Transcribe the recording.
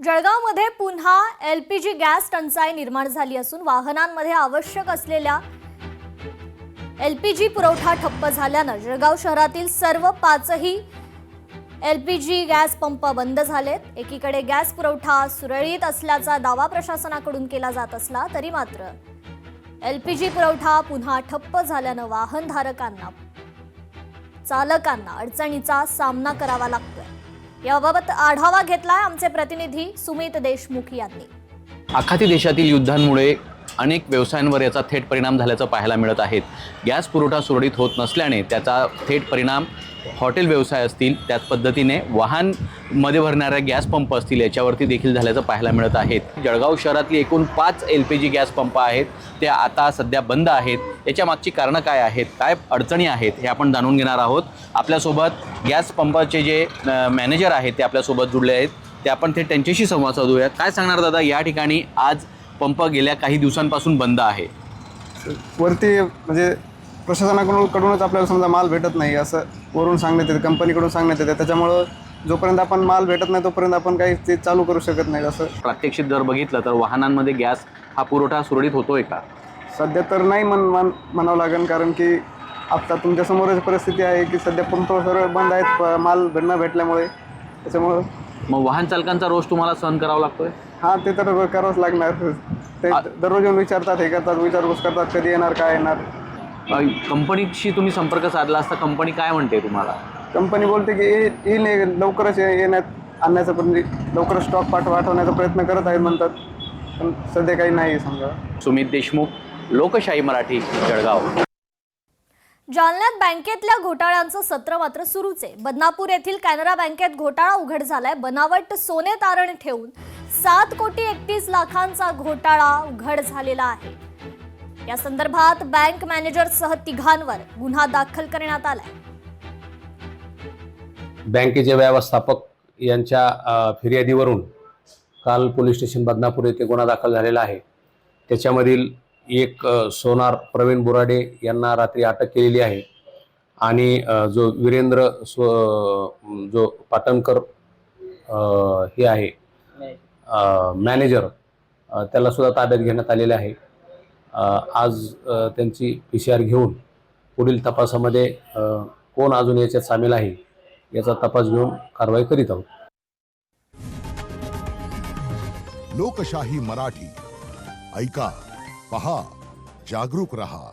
जळगावमध्ये पुन्हा LPG gas टंचाई निर्माण झाली असून वाहनांमध्ये आवश्यक असलेल्या एलपीजी पुरवठा ठप्प झाल्यानं जळगाव शहरातील सर्व 5ही एलपीजी गॅस पंप बंद झालेत। एकीकडे गॅस पुरवठा सुरळीत असल्याचा दावा प्रशासनाकडून केला जात असला तरी मात्र एलपीजी पुरवठा पुन्हा ठप्प झाल्यानं वाहनधारकांना चालकांना अडचणीचा सामना करावा लागतोय। याबाबत आढावा घेतलाय आमचे प्रतिनिधी सुमित देशमुख यांनी। आखाती देशातील युद्धांमुळे अनेक व्यवसायांवर याचा थेट परिणाम झाल्याचं पाहायला मिळत आहे। गॅस पुरवठा सुरळीत होत नसल्याने त्याचा थेट परिणाम हॉटेल व्यवसाय असतील, त्याच पद्धतीने वाहन मध्ये भरणाऱ्या गॅस पंप असतील याच्यावरती देखील झाल्याचं पाहायला मिळत आहे। जळगाव शहरातली एकूण 5 एलपीजी गॅस पंप आहेत, ते आता सध्या बंद आहेत। याच्या मागची कारणं काय आहेत, काय अडचणी आहेत हे आपण जाणून घेणार आहोत। आपल्यासोबत गॅस पंपाचे जे मॅनेजर आहेत ते आपल्यासोबत जुळले आहेत, ते आपण थेट त्यांच्याशी संवाद साधूया। काय सांगणार दादा, या ठिकाणी आज पंप गेल्या काही दिवसांपासून बंद आहे। वरती म्हणजे प्रशासनाकडूनच आपल्याला समजा माल भेटत नाही असं वरून सांगण्यात येते, कंपनीकडून सांगण्यात येते। त्याच्यामुळं जोपर्यंत आपण माल भेटत नाही तोपर्यंत आपण काही ते चालू करू शकत नाही। असं प्रात्यक्षिक जर बघितलं तर वाहनांमध्ये गॅस हा पुरवठा सुरळीत होतोय का? सध्या तर नाही म्हणावं लागेल, कारण की आता तुमच्या समोरच परिस्थिती आहे की सध्या पंप सर्व बंद आहेत माल न भेटल्यामुळे। त्याच्यामुळं मग वाहन चालकांचा रोष तुम्हाला सहन करावा लागतोय? हां, ते तर करावंच लागणार। ते दररोज येऊन विचारतात, हे करतात, विचारपूस करतात, कधी येणार, काय येणार। कंपनीशी तुम्ही संपर्क साधला असता, कंपनी काय म्हणते तुम्हाला? कंपनी बोलते की येईल लवकरच आणण्याचा, पण लवकरच स्टॉक पाठवण्याचा प्रयत्न करत आहेत म्हणतात, पण सध्या काही नाही समजा। सुमित देशमुख, लोकशाही मराठी, जळगाव। जालन्यात बँकेतल्या घोटाळ्यांचं सत्र मात्र सुरूच आहे। बदनापूर येथील कॅनरा बँकेत घोटाळा उघड झालाय। बनावट सोने तारण ठेवून 7,31,00,000चा घोटाळा उघड झालेला आहे। या संदर्भात बँक मॅनेजरसह तिघांवर गुन्हा दाखल करण्यात आलाय। बँकेचे व्यवस्थापक यांच्या फिर्यादीवरून काल पोलीस स्टेशन बदनापूर येथे गुन्हा दाखल झालेला आहे। त्याच्यामधील एक सोनार प्रवीण बोराडे यांना रात्री अटक केलेली आहे आणि जो वीरेंद्र जो पाटणकर हे आहे मॅनेजर, त्याला सुद्धा ताब्यात घेण्यात आलेले आहे। आज त्यांची PCR घेऊन पुढील तपासामध्ये कोण अजून याच्यात सामील आहे याचा तपास घेऊन कारवाई करीत आहोत। लोकशाही मराठी, ऐका, पहा, जागरूक रहा।